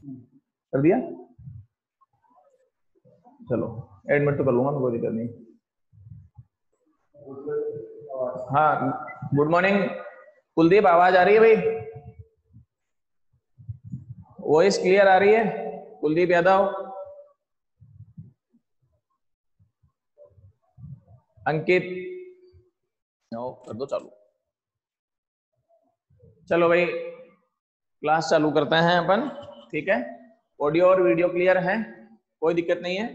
कर दिया? चलो एडमिट तो कर लूंगा मैं, कोई दिक्कत नहीं। हाँ गुड मॉर्निंग कुलदीप, आवाज आ रही है भाई? वॉइस क्लियर आ रही है कुलदीप यादव? अंकित कर दो चालू। चलो भाई क्लास चालू करते हैं अपन, ठीक है? ऑडियो और वीडियो क्लियर है, कोई दिक्कत नहीं है।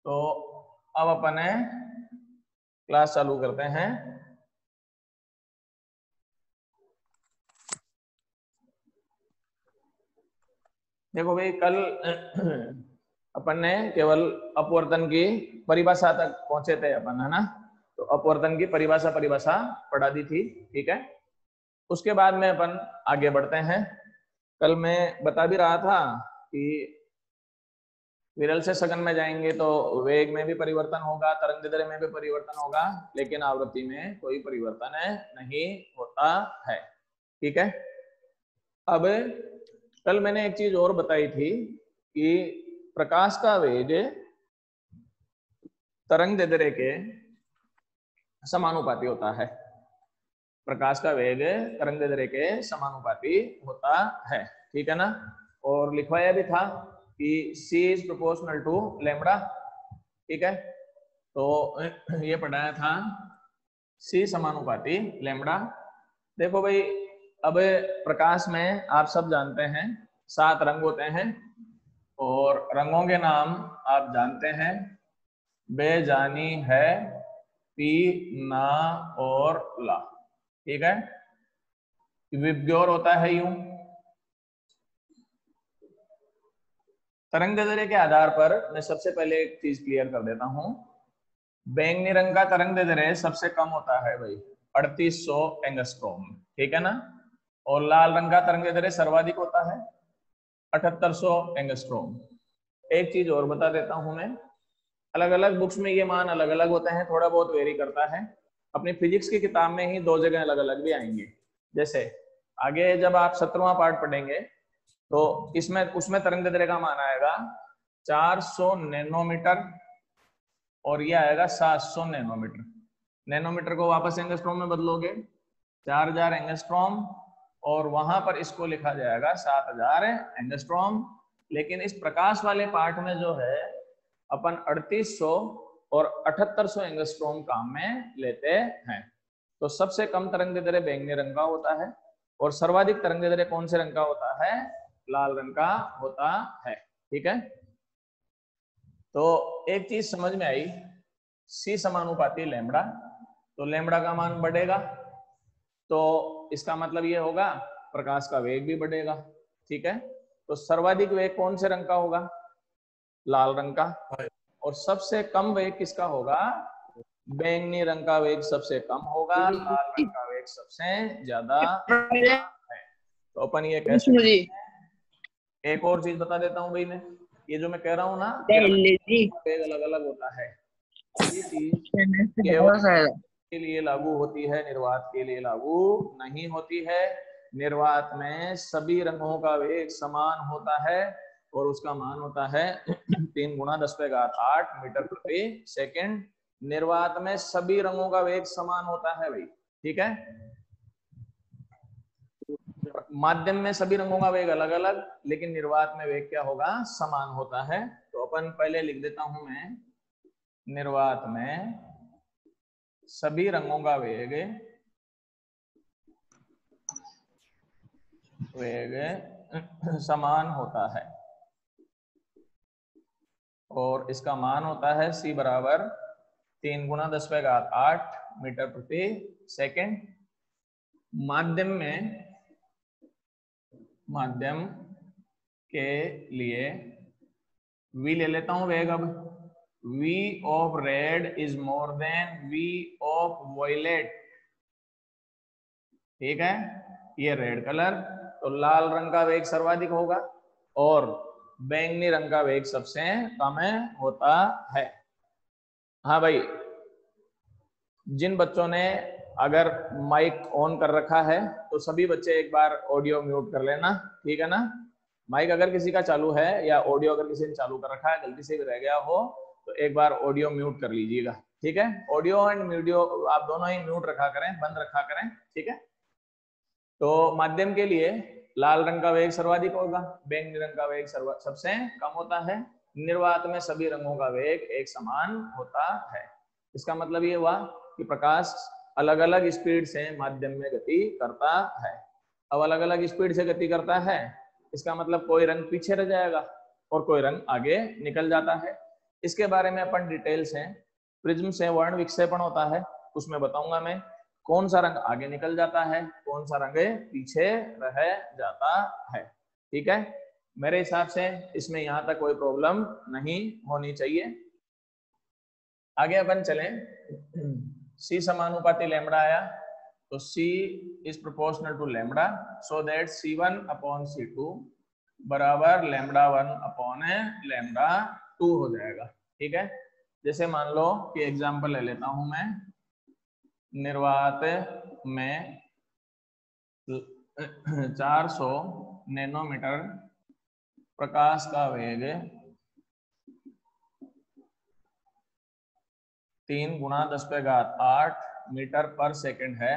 तो अब अपन क्लास चालू करते हैं। देखो भाई कल अपन ने केवल अपवर्तन की परिभाषा तक पहुंचे थे अपन, है ना? तो अपवर्तन की परिभाषा पढ़ा दी थी, ठीक है? उसके बाद में अपन आगे बढ़ते हैं। कल मैं बता भी रहा था कि विरल से सघन में जाएंगे तो वेग में भी परिवर्तन होगा, तरंगदैर्घ्य में भी परिवर्तन होगा, लेकिन आवृत्ति में कोई परिवर्तन नहीं होता है, ठीक है? अब कल मैंने एक चीज और बताई थी कि प्रकाश का वेग तरंगदैर्घ्य के समानुपाती होता है। प्रकाश का वेग तरंगदैर्घ्य के समानुपाती होता है, ठीक है ना? और लिखवाया भी था कि c is proportional to lambda, ठीक है? तो ये पढ़ाया था c समानुपाती लैम्बडा। देखो भाई अब प्रकाश में आप सब जानते हैं 7 रंग होते हैं, और रंगों के नाम आप जानते हैं, बेजानी है, पी, ना और ला, ठीक है? विबग्योर होता है यूं। तरंगदैर्घ्य के आधार पर मैं सबसे पहले एक चीज क्लियर कर देता हूं। बैंगनी रंग का तरंगदैर्घ्य सबसे कम होता है भाई 3800 एंगस्ट्रॉम, ठीक है ना? और लाल रंग का तरंगदैर्घ्य सर्वाधिक होता है 7800 एंगस्ट्रॉम। एक चीज और बता देता हूं मैं, अलग अलग बुक्स में ये मान अलग अलग होते हैं, थोड़ा बहुत वेरी करता है। अपनी फिजिक्स की किताब में ही 2 जगह अलग अलग भी आएंगे। जैसे आगे जब आप 17वां पार्ट पढ़ेंगे तो इसमें उसमें तरंगदैर्घ्य का मान आएगा 400 नैनोमीटर और ये आएगा 700 नैनोमीटर। नैनोमीटर को वापस एंगस्ट्रॉम में बदलोगे 4000 एंगस्ट्रॉम, और वहां पर इसको लिखा जाएगा 7000 एंगस्ट्रॉम। लेकिन इस प्रकाश वाले पार्ट में जो है अपन 3800 और 7800 एंगस्ट्रॉम काम में लेते हैं। तो सबसे कम तरंगदैर्घ्य बैंगनी रंग का होता है, और सर्वाधिक तरंगदैर्घ्य कौन से रंग का होता है? लाल रंग का होता है, ठीक है? तो एक चीज समझ में आई, c समानुपाती लैम्बडा, तो लैम्बडा का मान बढ़ेगा तो इसका मतलब ये होगा प्रकाश का वेग भी बढ़ेगा, ठीक है? तो सर्वाधिक वेग कौन से रंग का होगा? लाल रंग का। और सबसे कम वेग किसका होगा? बैंगनी रंग का वेग सबसे कम होगा, लाल रंग का वेग सबसे ज्यादा है। तो अपन ये कह सकते हैं। एक और चीज बता देता हूँ भाई मैं, ये जो मैं कह रहा हूँ ना वेग अलग अलग होता है, ये चीज केवल के लिए लागू होती है, निर्वात के लिए लागू नहीं होती है। निर्वात में सभी रंगों का वेग समान होता है और उसका मान होता है 3 × 10⁸ मीटर प्रति सेकंड। निर्वात में सभी रंगों का वेग समान होता है भाई, ठीक है? माध्यम में सभी रंगों का वेग अलग अलग, लेकिन निर्वात में वेग क्या होगा? समान होता है। तो अपन पहले लिख देता हूं मैं, निर्वात में सभी रंगों का वेग समान होता है, और इसका मान होता है c बराबर 3 × 10⁸ मीटर प्रति सेकंड। माध्यम के लिए v ले लेता हूं वेग। अब v of red is more than v of violet, ठीक है? ये रेड कलर, तो लाल रंग का वेग सर्वाधिक होगा और बैंगनी रंग का वेग सबसे कम होता है। हाँ भाई, जिन बच्चों ने अगर माइक ऑन कर रखा है तो सभी बच्चे एक बार ऑडियो म्यूट कर लेना, ठीक है ना? माइक अगर किसी का चालू है या ऑडियो अगर किसी ने चालू कर रखा है, गलती से भी रह गया हो तो एक बार ऑडियो म्यूट कर लीजिएगा, ठीक है। ऑडियो एंड वीडियो आप दोनों ही म्यूट रखा करें, बंद रखा करें, ठीक है। तो माध्यम के लिए लाल रंग का वेग सर्वाधिक होगा, बैंगनी रंग का वेग सबसे कम होता है। निर्वात में सभी रंगों का वेग एक समान होता है। इसका मतलब ये हुआ कि प्रकाश अलग अलग स्पीड से माध्यम में गति करता है। अब अलग अलग स्पीड से गति करता है, इसका मतलब कोई रंग पीछे रह जाएगा और कोई रंग आगे निकल जाता है। इसके बारे में अपन डिटेल से प्रिज्म से वर्ण विक्षेपण होता है, उसमें बताऊंगा मैं कौन सा रंग आगे निकल जाता है, कौन सा रंग पीछे रह जाता है, ठीक है। मेरे हिसाब से इसमें यहां तक कोई प्रॉब्लम नहीं होनी चाहिए। आगे अपन चलें। C समानुपाती लैम्बडा आया, तो C is proportional to lambda, so that C1 upon C2 बराबर λ1 अपॉन λ2 हो जाएगा, ठीक है। जैसे मान लो कि एग्जांपल ले लेता हूं मैं, निर्वात में 400 नैनोमीटर प्रकाश का वेग 3 × 10⁸ मीटर पर सेकंड है,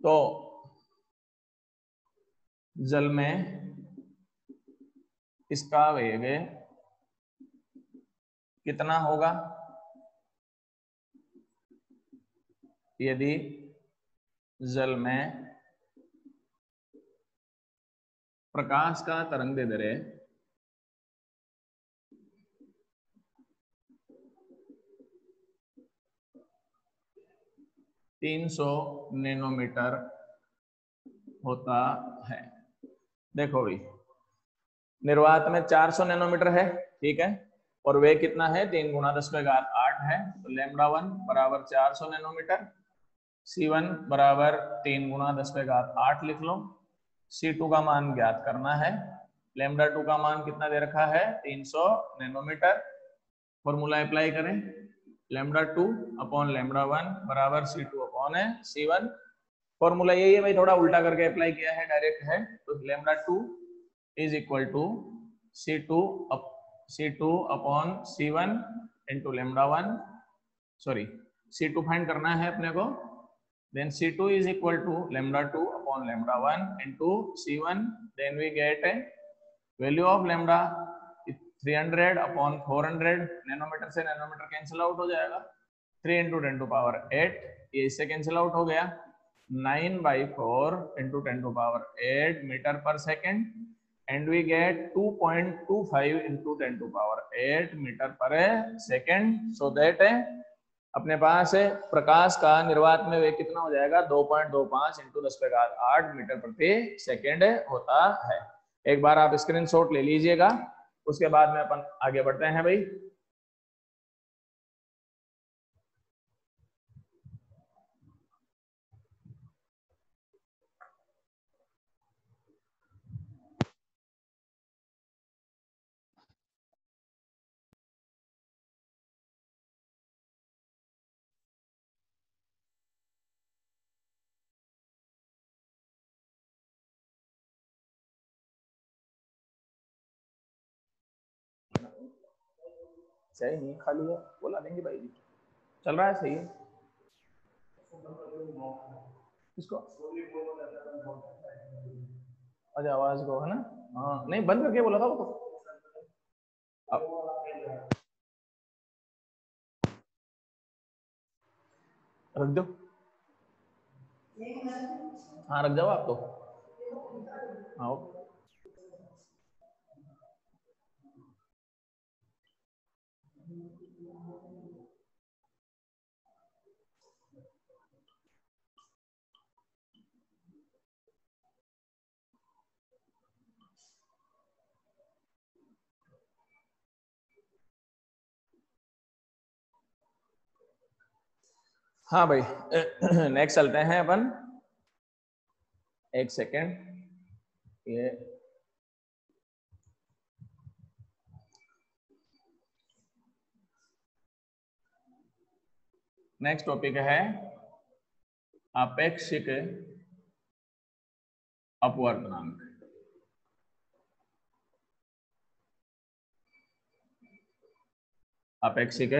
तो जल में इसका वेग कितना होगा यदि जल में प्रकाश का तरंग दैर्ध्य 300 नैनोमीटर होता है। देखो भाई, निर्वात में 400 नैनोमीटर है, ठीक है, और वेग कितना है 3 × 10⁸ है, तो λ1 बराबर 400 नैनोमीटर, C1 बराबर 3 × 10⁸ लिख लो। C2 का मान ज्ञात करना है, λ2 का मान कितना दे रखा है 300 नैनोमीटर। फॉर्मूला अप्लाई करें, λ2 अपॉन λ1 बराबर C2 अपॉन C1। फॉर्मूला यही है भाई, थोड़ा उल्टा करके अप्लाई किया है, डायरेक्ट है, तो λ2 is equal to C2 upon C1 into λ1, sorry C2 find करना है अपने को, then C2 is equal to λ2 upon λ1 into C1, then we get a value of λ 300 upon 400, nanometre से नैनोमीटर कैंसिल आउट हो जाएगा, 3 × 10⁸, ये इससे कैंसिल आउट हो गया, 9/4 × 10⁸ metre per second, and we get 2.25 × 10⁸ metre per second, so that अपने पास प्रकाश का निर्वात में वेग कितना हो जाएगा 2.25 × 10⁸ मीटर प्रति सेकेंड होता है। एक बार आप स्क्रीनशॉट ले लीजिएगा, उसके बाद में अपन आगे बढ़ते हैं भाई। सही नहीं खाली है, बोला देंगे भाई जी, चल रहा है सही है इसको, अच्छा आवाज को है ना, हाँ नहीं बंद करके बोला था वो तो। रख दो, हाँ रख जाओ आप तो, आओ। हाँ भाई, नेक्स्ट चलते हैं अपन, एक सेकेंड, ये नेक्स्ट टॉपिक है आपेक्षिक अपवर्तनांक। अपेक्षिक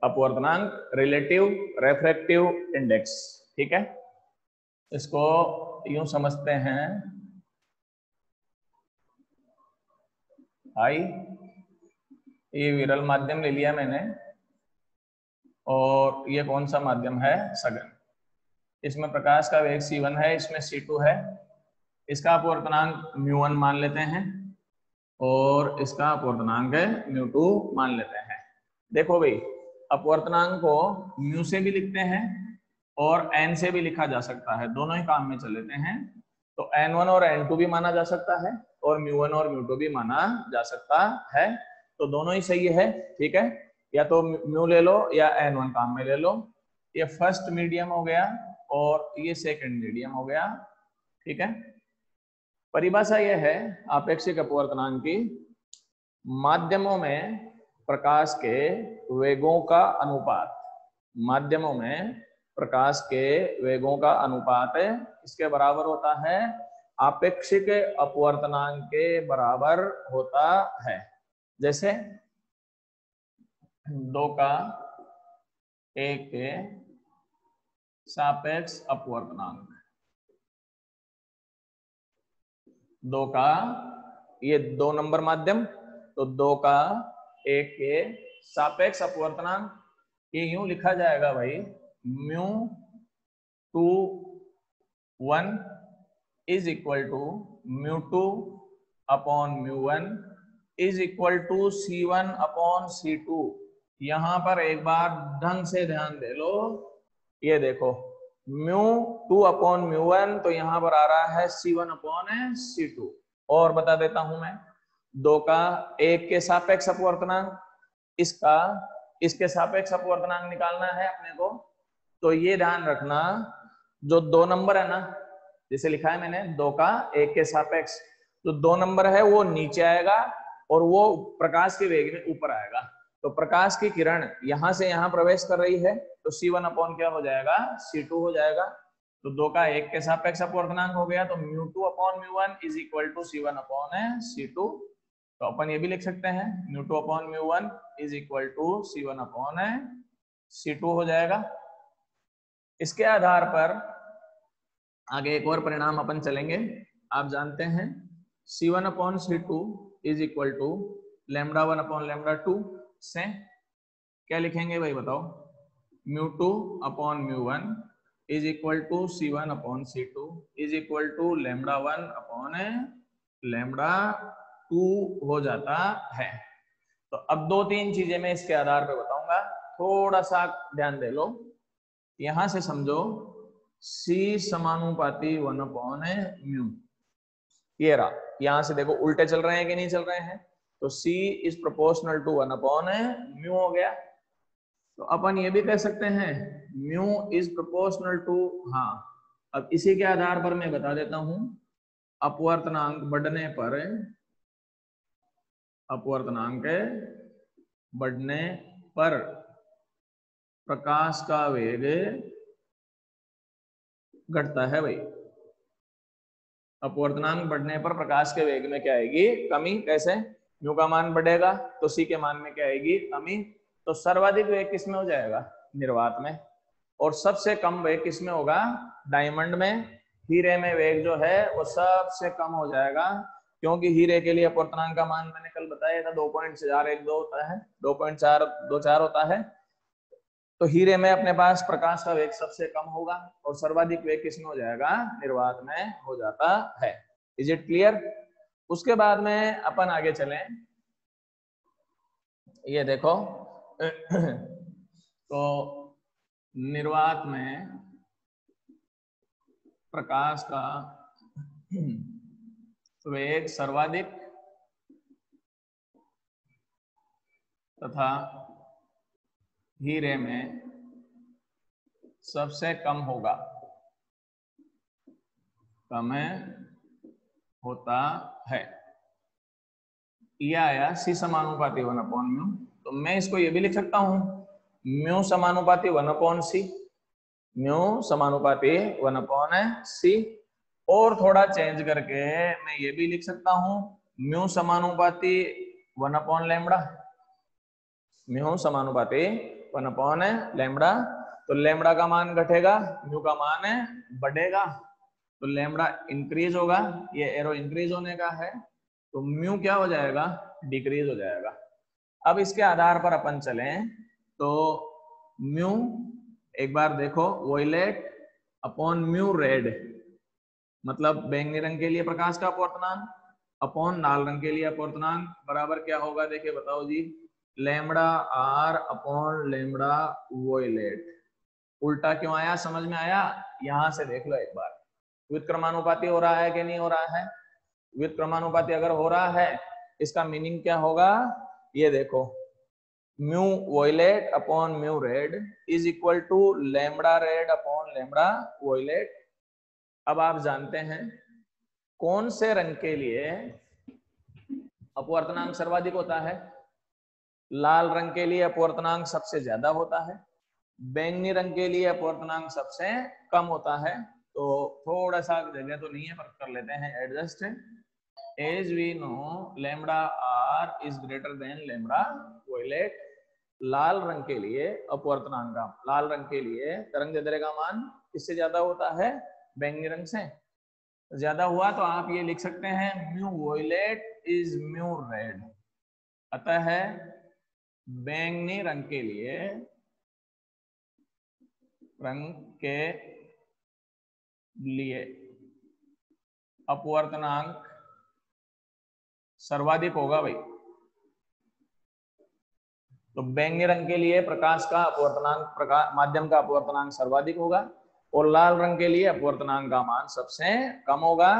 अपवर्तनांक, रिलेटिव रेफ्रेक्टिव इंडेक्स। ठीक है, इसको यूं समझते हैं, आई ये विरल माध्यम ले लिया मैंने, और ये कौन सा माध्यम है, सघन। इसमें प्रकाश का वेग c1 है, इसमें c2 है, इसका अपवर्तनांक μ1 मान लेते हैं और इसका अपवर्तनांक μ2 मान लेते हैं। देखो भाई, अपवर्तनांक को μ से भी लिखते हैं और n से भी लिखा जा सकता है, दोनों ही काम में चल लेते हैं। तो n1 और n2 भी माना जा सकता है और μ1 और μ2 भी माना जा सकता है, तो दोनों ही सही है। ठीक है, या तो म्यू ले लो या n1 काम में ले लो। ये फर्स्ट मीडियम हो गया और ये सेकंड मीडियम हो गया। ठीक है, परिभाषा यह है आपेक्षिक अपवर्तनांक की, माध्यमों में प्रकाश के वेगों का अनुपात, माध्यमों में प्रकाश के वेगों का अनुपात इसके बराबर होता है, आपेक्षिक अपवर्तनांक के बराबर होता है। जैसे 2 का 1 के सापेक्ष अपवर्तनांक, 2 का ये 2 नंबर माध्यम, तो 2 का 1 के सापेक्ष अपवर्तनांक ये यूं लिखा जाएगा भाई, μ2 1 is equal to μ2 upon μ1 is equal to c1 upon c2। यहां पर एक बार ढंग से ध्यान दे लो, ये देखो μ2 अपॉन μ1, तो यहां पर आ रहा है c1 अपॉन c2। और बता देता हूं मैं, 2 का 1 के सापेक्ष अपवर्तनांक, इसका इसके सापेक्ष अपवर्तनांक निकालना है अपने को। तो ये ध्यान रखना, जो 2 नंबर है ना, जैसे लिखा है मैंने 2 का 1 के सापेक्ष, जो 2 नंबर है वो नीचे आएगा और वो प्रकाश के वेग में ऊपर आएगा। तो प्रकाश की किरण यहां से यहां प्रवेश कर रही है, तो c1 अपॉन क्या हो जाएगा, c2 हो जाएगा। तो 2 का 1 के सापेक्ष अपवर्तनांक हो गया, तो μ2 upon μ1 is equal to c1 upon c2। तो अपन ये भी लिख सकते हैं, μ2 upon μ1 is equal to c1 upon c2 हो जाएगा। इसके आधार पर आगे एक और परिणाम अपन चलेंगे। आप जानते हैं c1 upon c2 is equal to λ1 upon λ2 से क्या लिखेंगे भाई बताओ, μ2 upon μ1 is equal to c1 upon c2 is equal to λ1 upon λ2 हो जाता है। तो अब 2-3 चीजें मैं इसके आधार पर बताऊंगा, थोड़ा सा ध्यान दे लो। यहां से समझो c समानुपाती 1 अपॉन म्यू, ये रहा। यहां से देखो उल्टे चल रहे हैं कि नहीं चल रहे हैं, तो c is proportional to 1 upon mu हो गया। तो अपन ये भी कह सकते हैं म्यू इज प्रोपोर्शनल टू, हाँ अब इसी के आधार पर मैं बता देता हूं, अपवर्तनांक बढ़ने पर, अपवर्तनांक बढ़ने पर प्रकाश का वेग घटता है भाई। अपवर्तनांक बढ़ने पर प्रकाश के वेग में क्या आएगी, कमी। कैसे, म्यू का मान बढ़ेगा तो सी के मान में क्या आएगी, कमी। तो सर्वाधिक वेग किसमें हो जाएगा, निर्वात में, और सबसे कम वेग किसमें होगा, डायमंड में। हीरे में वेग जो है वो सबसे कम हो जाएगा, क्योंकि हीरे के लिए अपवर्तनांक का मान मैंने कल बताया था 2.412 होता है, 2.424 होता है। तो हीरे में अपने पास प्रकाश का वेग सबसे कम होगा और सर्वाधिक वेग किसमें हो जाएगा, निर्वात में हो जाता है। Is it clear. उसके बाद में अपन आगे चलें, ये देखो तो निर्वात में प्रकाश का वेग सर्वाधिक तथा हीरे में सबसे कम होगा, कम होता है। यह आया सी समानुपाती 1 अपॉन म्यू। तो मैं इसको ये भी लिख सकता हूं, म्यू समानुपाती 1 अपॉन सी, म्यू समानुपाती 1 अपॉन सी। और थोड़ा चेंज करके मैं ये भी लिख सकता हूं, म्यू समानुपाती 1 अपॉन लैम्बडा। म्यू समानुपाती 1 अपॉन लैम्बडा। तो लैम्बडा का मान घटेगा, म्यू का मान बढ़ेगा, तो लैम्बडा इंक्रीज होगा, ये एरो इंक्रीज होने का है, तो म्यू क्या हो जाएगा, डिक्रीज हो जाएगा। अब इसके आधार पर अपन चलें तो म्यू एक बार देखो, वोयलेट अपॉन म्यू रेड, मतलब बैंगनी रंग के लिए प्रकाश का अपवर्तनांक अपॉन लाल रंग के लिए अपवर्तनांक बराबर क्या होगा, देखिए बताओ जी, लैम्बडा आर अपॉन लैम्बडा वोयलेट। उल्टा क्यों आया, समझ में आया? यहां से देख लो एक बार, व्युत्क्रमानुपाती हो रहा है कि नहीं हो रहा है? व्युत्क्रमानुपाती अगर हो रहा है, इसका मीनिंग क्या होगा, ये देखो, mu violet upon mu red is equal to lambda red upon lambda violet. अब आप जानते हैं कौन से रंग के लिए अपवर्तनांक सर्वाधिक होता है? लाल रंग के लिए अपवर्तनांक सबसे ज्यादा होता है, बैंगनी रंग के लिए अपवर्तनांक सबसे कम होता है। तो थोड़ा सा जगह तो नहीं है पर कर लेते हैं adjust. As we know lambda R is greater than lambda violet. लाल रंग के लिए अपवर्तनांक का, लाल रंग के लिए तरंग दैर्ध्य का मान किससे ज्यादा होता है? बैंगनी रंग से ज्यादा हुआ तो आप ये लिख सकते हैं म्यू वोयलेट इज म्यू रेड। अतः बैंगनी रंग के लिए, रंग के लिए अपवर्तनांक सर्वाधिक होगा भाई। तो बैंगनी रंग के लिए प्रकाश का अपवर्तनांक, प्रकाश माध्यम का अपवर्तनांक सर्वाधिक होगा, और लाल रंग के लिए अपवर्तनांक का मान सबसे कम होगा।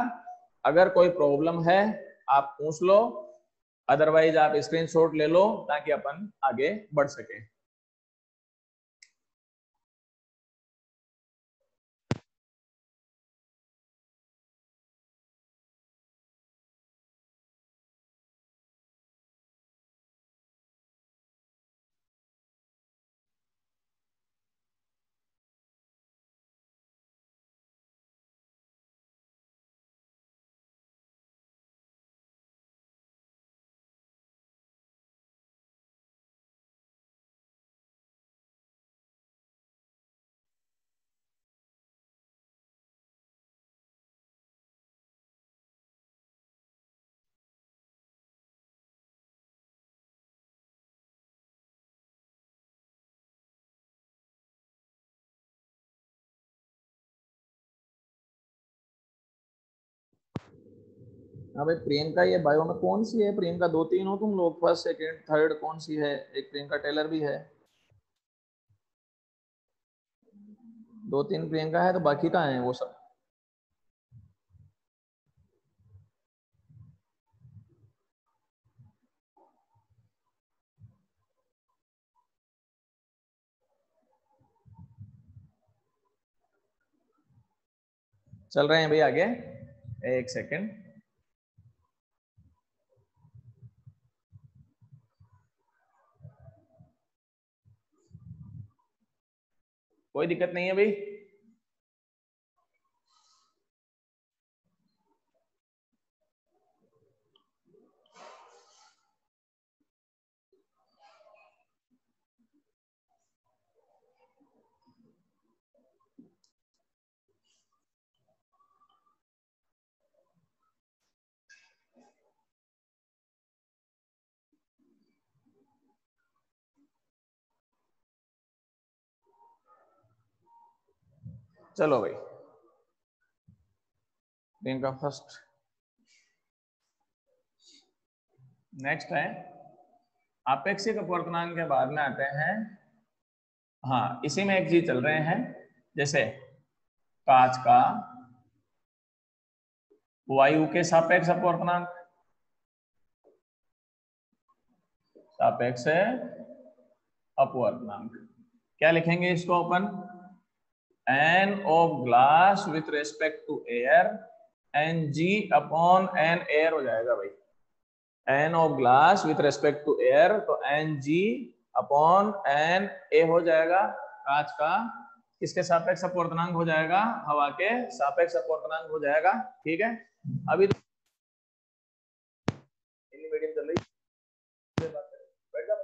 अगर कोई प्रॉब्लम है आप पूछ लो, अदरवाइज आप स्क्रीनशॉट ले लो ताकि अपन आगे बढ़ सके। हाँ भाई प्रियंका, ये बायो में कौन सी है? प्रियंका 2-3 हो तुम लोग, फर्स्ट सेकंड थर्ड कौन सी है? एक प्रियंका टेलर भी है, 2-3 प्रियंका है, तो बाकी कहाँ है वो सब? चल रहे हैं भाई आगे, एक सेकंड। कोई दिक्कत नहीं है भाई। चलो भाई, प्रियंका फर्स्ट। नेक्स्ट है आपेक्षिक अपवर्तनांक के बाद में आते हैं, हाँ इसी में एक चीज चल रहे हैं, जैसे कांच का वायु के सापेक्ष अपवर्तनांक, सापेक्ष अपवर्तनांक क्या लिखेंगे इसको अपन? n of glass with respect to air, n g upon n air हो जाएगा भाई। n of glass with respect to air, तो n g upon n a हो जाएगा। कांच का किसके सापेक्ष अपवर्तनांक हो जाएगा? हवा के सापेक्ष अपवर्तनांक हो जाएगा। ठीक है, अभी मीडियम चल रही है, बैठ जा।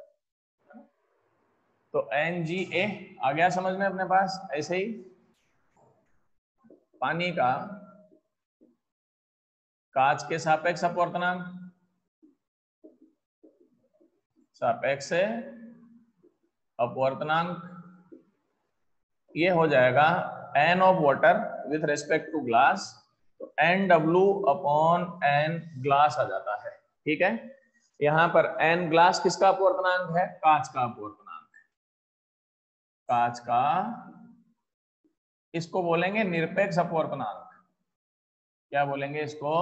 तो NGA आ गया समझ में अपने पास। ऐसे ही पानी का कांच के सापेक्ष अपवर्तनांक, सापेक्ष अपवर्तनांक, ये हो जाएगा N of water with respect to glass, तो NW अपॉन N ग्लास आ जाता है। ठीक है, यहां पर N ग्लास किसका अपवर्तनांक है? कांच का अपवर्तनांक, कांच का, इसको बोलेंगे निरपेक्ष अपवर्तनांक। क्या बोलेंगे इसको?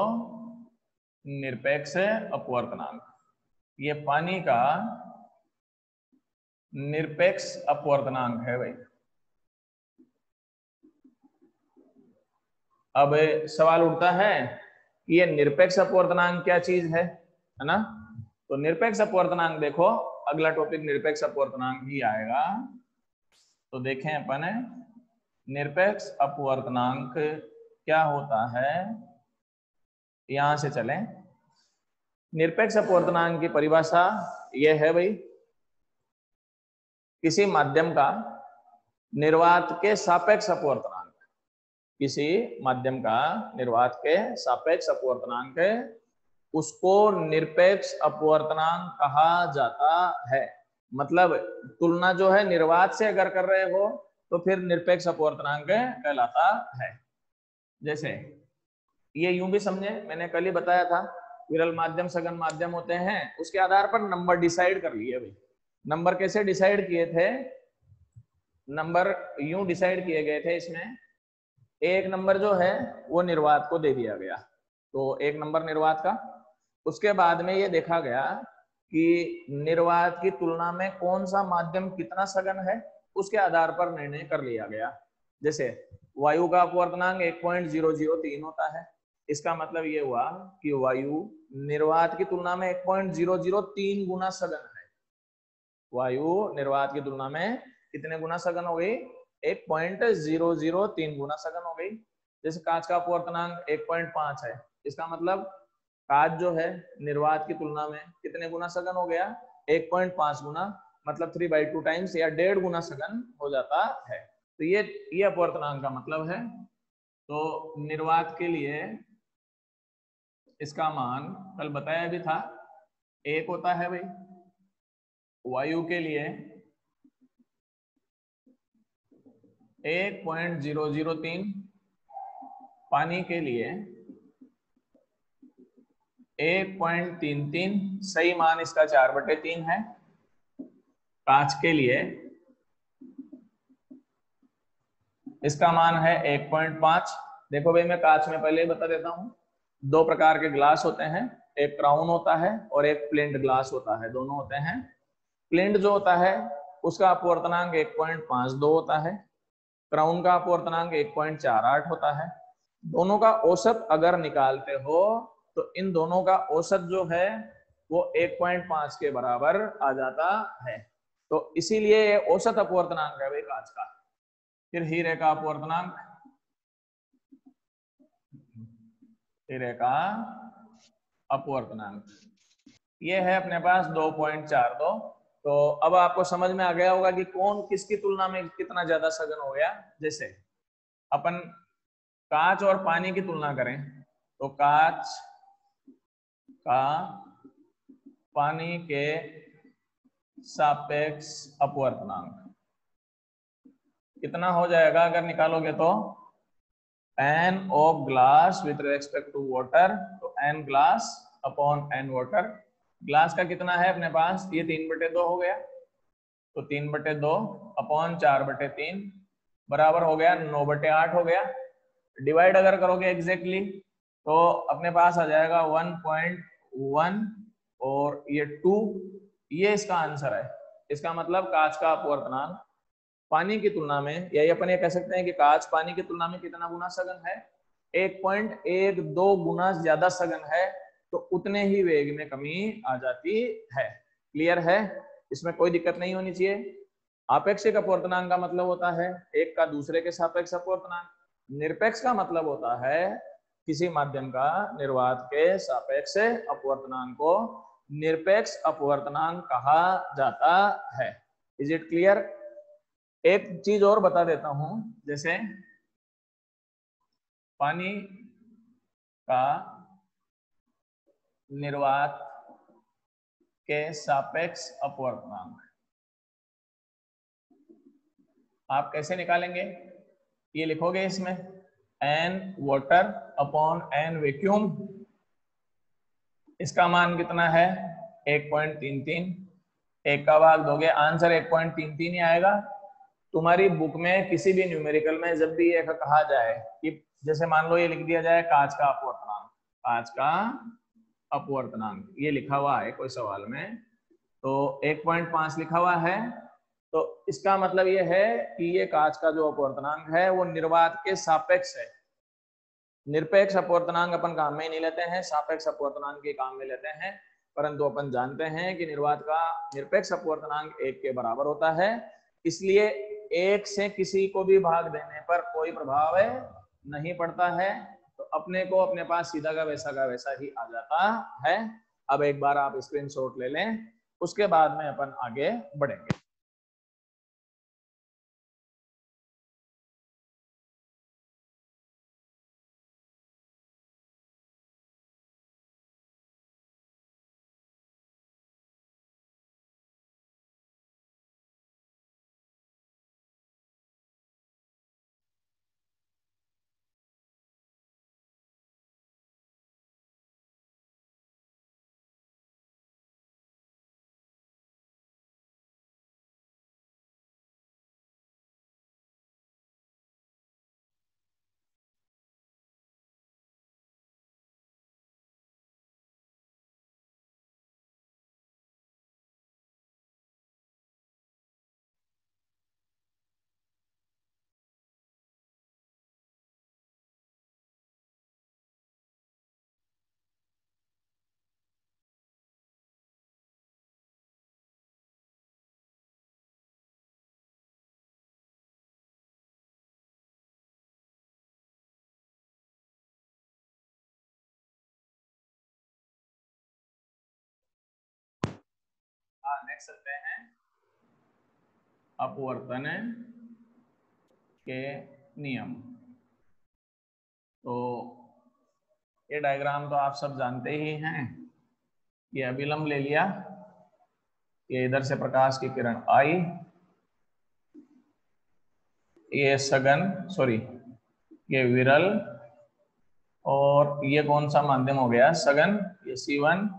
निरपेक्ष अपवर्तनांक। ये पानी का निरपेक्ष अपवर्तनांक है भाई। अब सवाल उठता है कि ये निरपेक्ष अपवर्तनांक क्या चीज है ना? तो निरपेक्ष अपवर्तनांक देखो, अगला टॉपिक निरपेक्ष अपवर्तनांक ही आएगा। तो देखें अपन, निरपेक्ष अपवर्तनांक क्या होता है, यहां से चलें। निरपेक्ष अपवर्तनांक की परिभाषा यह है भाई, किसी माध्यम का निर्वात के सापेक्ष अपवर्तनांक, किसी माध्यम का निर्वात के सापेक्ष अपवर्तनांक, उसको निरपेक्ष अपवर्तनांक कहा जाता है। मतलब तुलना जो है निर्वात से अगर कर रहे हो तो फिर निरपेक्ष अपवर्तनांक कहलाता है। जैसे ये यूं भी समझे, मैंने कल ही बताया था, विरल माध्यम सघन माध्यम होते हैं, उसके आधार पर नंबर डिसाइड कर लिए भाई। नंबर कैसे डिसाइड किए थे? नंबर यूं डिसाइड किए गए थे, इसमें एक नंबर जो है वो निर्वात को दे दिया गया, तो एक नंबर निर्वात का। उसके बाद में ये देखा गया कि निर्वात की तुलना में कौन सा माध्यम कितना सघन है, उसके आधार पर निर्णय कर लिया गया। जैसे वायु का अपवर्तनांक 1.003 होता है, इसका मतलब ये हुआ कि वायु निर्वात की तुलना में 1.003 गुना सघन है। वायु निर्वात की तुलना में कितने गुना सघन हो गई? 1.003 गुना सघन हो गई। जैसे कांच का अपवर्तनांक 1.5 है, इसका मतलब कांच जो है निर्वात की तुलना में कितने गुना सघन हो गया? 1.5 गुना, मतलब 3/2 टाइम्स या 1.5 गुना सघन हो जाता है। तो ये अपवर्तनांक का मतलब है। तो निर्वात के लिए इसका मान कल बताया भी था, 1 होता है भाई। वायु के लिए 1.003, पानी के लिए 1.33, सही मान इसका 4/3 है। कांच के लिए इसका मान है 1.5। देखो भाई, मैं कांच में पहले ही बता देता हूं, दो प्रकार के ग्लास होते हैं, एक क्राउन होता है और एक प्लिंट ग्लास होता है, दोनों होते हैं। प्लिंट जो होता है उसका अपवर्तनांक 1.52 होता है, क्राउन का अपवर्तनांक 1.48 होता है। दोनों का औसत अगर निकालते हो तो इन दोनों का औसत जो है वो 1.5 के बराबर आ जाता है। तो इसीलिए ये औसत अपवर्तनांक है भाई कांच का। फिर हीरे का अपवर्तनांक, हीरे का अपवर्तनांक ये है अपने पास 2.42। तो अब आपको समझ में आ गया होगा कि कौन किसकी तुलना में कितना ज्यादा सघन हो गया। जैसे अपन कांच और पानी की तुलना करें तो कांच का पानी के सापेक्ष अपवर्तनांक कितना हो जाएगा अगर निकालोगे तो? N of glass with respect to water, तो N glass upon N water. Glass का कितना है अपने पास? ये 3/2 हो गया, तो 3/2 अपॉन 4/3 बराबर हो गया 9/8 हो गया। डिवाइड अगर करोगे एग्जैक्टली तो अपने पास आ जाएगा 1.1 और ये 2, ये इसका आंसर है। इसका मतलब कांच का अपवर्तनांक पानी की तुलना में, या अपन ये कह सकते हैं कि कांच पानी की तुलना में कितना गुना सघन है? 1.12 गुना ज्यादा सघन है, तो उतने ही वेग में कमी आ जाती है। क्लियर है? इसमें कोई दिक्कत नहीं होनी चाहिए। आपेक्षिक अपवर्तनांक का मतलब होता है एक का दूसरे के सापेक्ष अपवर्तनांक। निरपेक्ष का मतलब होता है किसी माध्यम का निर्वात के सापेक्ष अपवर्तनांक को निरपेक्ष अपवर्तनांक कहा जाता है। Is it clear? एक चीज और बता देता हूं, जैसे पानी का निर्वात के सापेक्ष अपवर्तनांक आप कैसे निकालेंगे? ये लिखोगे इसमें n water upon n vacuum, इसका मान कितना है 1.33, एक का भाग दोगे आंसर 1.33 ही आएगा। तुम्हारी बुक में किसी भी न्यूमेरिकल में जब भी ये कहा जाए कि जैसे मान लो ये लिख दिया जाए कांच का अपवर्तनांक, कांच का अपवर्तनांक ये लिखा हुआ है कोई सवाल में, तो 1.5 लिखा हुआ है, तो इसका मतलब ये है कि ये कांच का जो अपवर्तनांक है वो निर्वात के सापेक्ष है। निरपेक्ष अपवर्तनांक अपन काम में नहीं लेते हैं, सापेक्ष अपवर्तनांक के काम में लेते हैं, परंतु अपन जानते हैं कि निर्वात का निरपेक्ष अपवर्तनांक 1 के बराबर होता है, इसलिए 1 से किसी को भी भाग देने पर कोई प्रभाव नहीं पड़ता है, तो अपने को अपने पास सीधा का वैसा ही आ जाता है। अब एक बार आप स्क्रीनशॉट ले लें, उसके बाद में अपन आगे बढ़ेंगे। नेक्स्ट चलते हैं अपवर्तन के नियम। तो ये डायग्राम तो आप सब जानते ही हैं, ये अभिलंब ले लिया, ये इधर से प्रकाश की किरण आई, ये सघन ये विरल, और ये कौन सा माध्यम हो गया सघन, ये C1,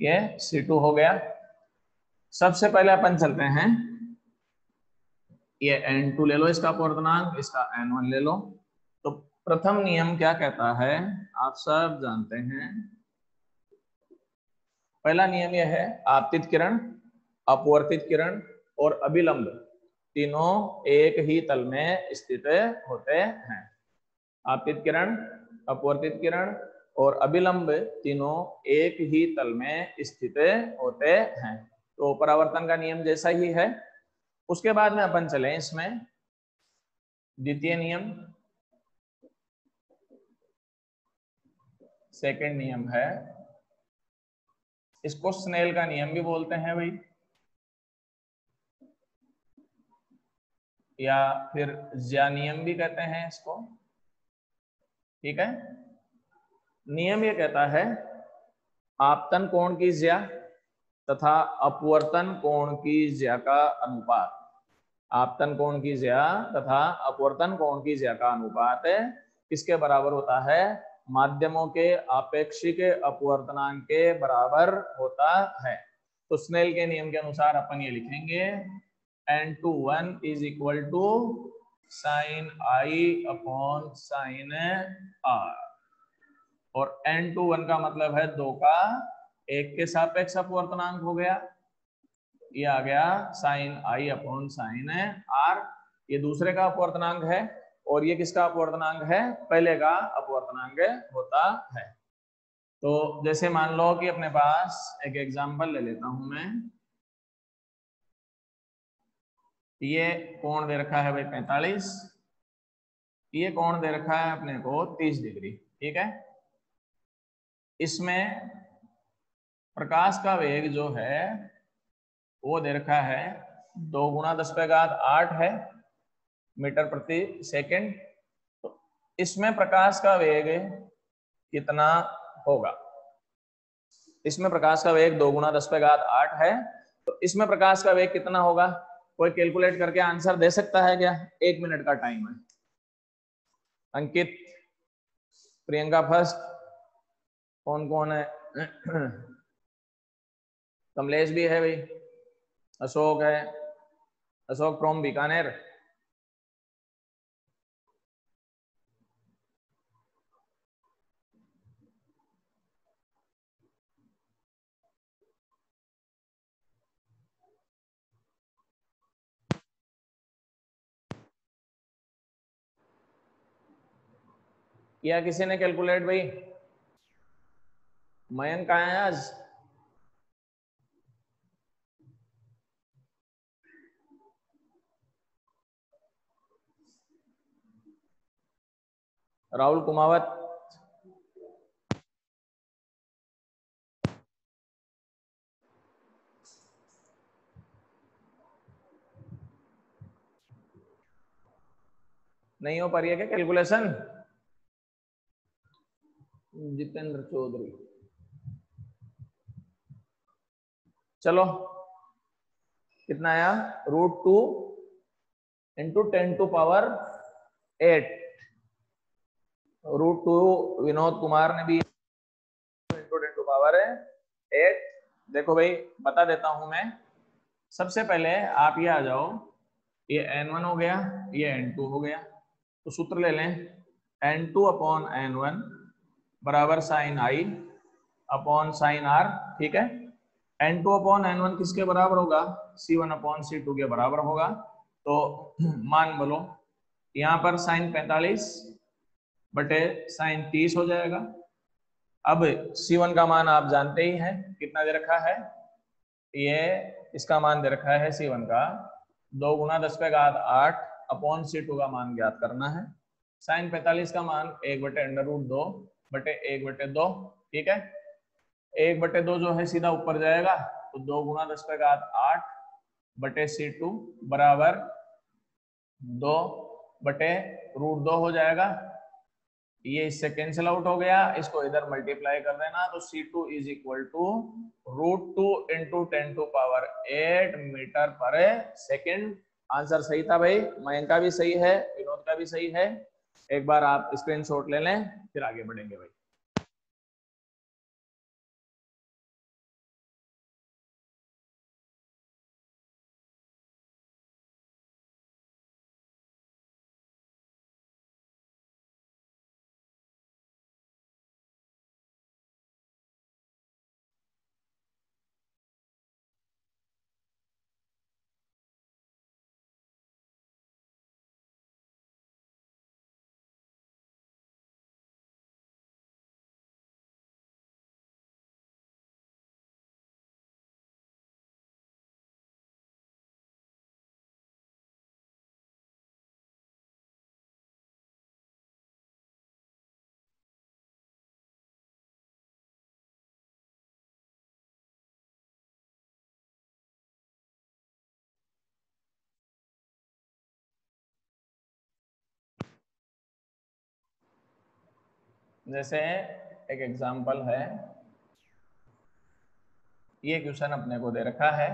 ये C2 हो गया। सबसे पहले अपन चलते हैं, ये N2 ले लो इसका अपवर्तनांक, इसका N1 ले लो। तो प्रथम नियम क्या कहता है आप सब जानते हैं, पहला नियम यह है आपतित किरण, अपवर्तित किरण और अभिलंब तीनों एक ही तल में स्थित होते हैं। आपतित किरण, अपवर्तित किरण और अभिलंब तीनों एक ही तल में स्थित होते हैं। तो परावर्तन का नियम जैसा ही है। उसके बाद में अपन चले इसमें द्वितीय नियम, सेकंड नियम है, इसको स्नेल का नियम भी बोलते हैं भाई, या फिर ज्या नियम भी कहते हैं इसको, ठीक है। नियम ये कहता है आपतन कोण की ज्या तथा अपवर्तन कोण की ज्या का अनुपात, आपतन कोण की ज्या तथा अपवर्तन कोण की ज्या का अनुपात किसके बराबर होता है, माध्यमों के आपेक्षिक अपवर्तनांक के बराबर होता है। तो स्नेल के नियम के अनुसार अपन ये लिखेंगे N21 is equal to sine I upon sine R, और N21 का मतलब है 2 का 1 के सापेक्ष अपवर्तनांक हो गया, ये आ गया sine I upon sine R, ये दूसरे का अपवर्तनांक है, और ये किसका अपवर्तनांक है, पहले का अपवर्तनांक होता है। तो जैसे मान लो कि अपने पास एक एग्जांपल ले लेता हूं मैं, ये कोण दे रखा है भाई 45, ये कोण दे रखा है अपने को 30 डिग्री, ठीक है। इसमें प्रकाश का वेग जो है वो दे रखा है 2 गुणा 10⁻8 है मीटर प्रति सेकंड। तो इसमें प्रकाश का वेग कितना होगा? इसमें प्रकाश का वेग 2 गुणा 10⁻8 है, तो इसमें प्रकाश का वेग कितना होगा? कोई कैलकुलेट करके आंसर दे सकता है क्या? 1 मिनट का टाइम है। अंकित, प्रियंका फर्स्ट, कौन कौन है? कमलेश भी है भाई, अशोक है, अशोक फ्रॉम बीकानेर। किया किसी ने कैलकुलेट भाई? मयंक कहाँ है आज? राहुल कुमावत, नहीं हो पा रही है क्या कैलकुलेशन? जितेंद्र चौधरी, चलो कितना आया? √2 इंटू 10⁸। √2 विनोद कुमार ने भी इंटू 10⁸। देखो भाई बता देता हूं मैं। सबसे पहले आप ये आ जाओ, ये n1 हो गया, ये n2 हो गया, तो सूत्र ले लें। n2/n1 बराबर sine i upon sine r। ठीक है, n2/n1 किसके बराबर होगा? c1/c2 के बराबर होगा। तो मान बोलो, यहाँ पर साइन 45 बटे साइन 30 हो जाएगा। अब c1 का मान आप जानते ही हैं, कितना दे रखा है? ये इसका मान दे रखा है c1 का 2 गुणा 10⁸ अपॉन c2 का मान ज्ञात करना है। साइन 45 का मान 1/√2 बटे 1/2। ठीक है, 1/2 जो है सीधा ऊपर जाएगा, तो 2 गुणा 10⁸ बटे c2 बराबर 2/√2 हो जाएगा। ये इससे कैंसिल आउट हो गया, इसको इधर मल्टीप्लाई कर देना, तो c2 is equal to √2 into 10⁸ metre per second. Answer सही था भाई, मयंक का भी सही है, विनोद का भी सही है। एक बार आप स्क्रीनशॉट ले लें, फिर आगे बढ़ेंगे भाई। जैसे एक एग्जांपल है, ये क्वेश्चन अपने को दे रखा है,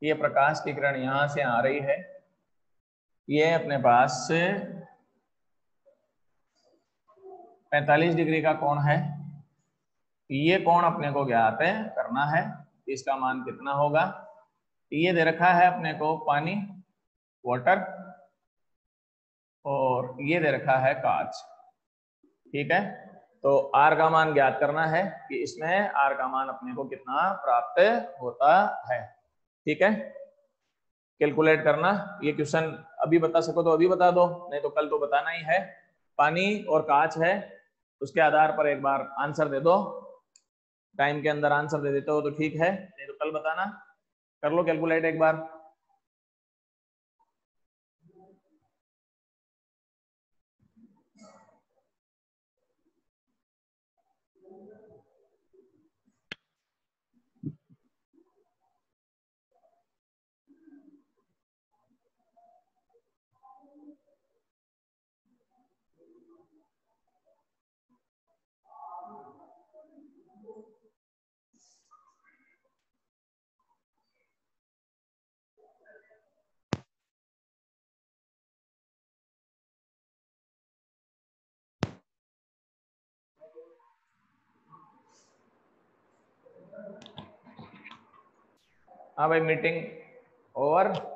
ये प्रकाश की किरण यहां से आ रही है, ये अपने पास से 45 डिग्री का कोण है, ये कोण अपने को ज्ञात है करना है, इसका मान कितना होगा? ये दे रखा है अपने को पानी, वाटर, और ये दे रखा है कांच। ठीक है, तो R का मान ज्ञात करना है कि इसमें R का मान अपने को कितना प्राप्त होता है। ठीक है, कैलकुलेट करना। ये क्वेश्चन अभी बता सको तो अभी बता दो, नहीं तो कल तो बताना ही है। पानी और कांच है, उसके आधार पर एक बार आंसर दे दो। टाइम के अंदर आंसर दे देते हो तो ठीक है, नहीं तो कल बताना। कर लो कैलकुलेट एक बार। हाँ भाई मीटिंग ओवर।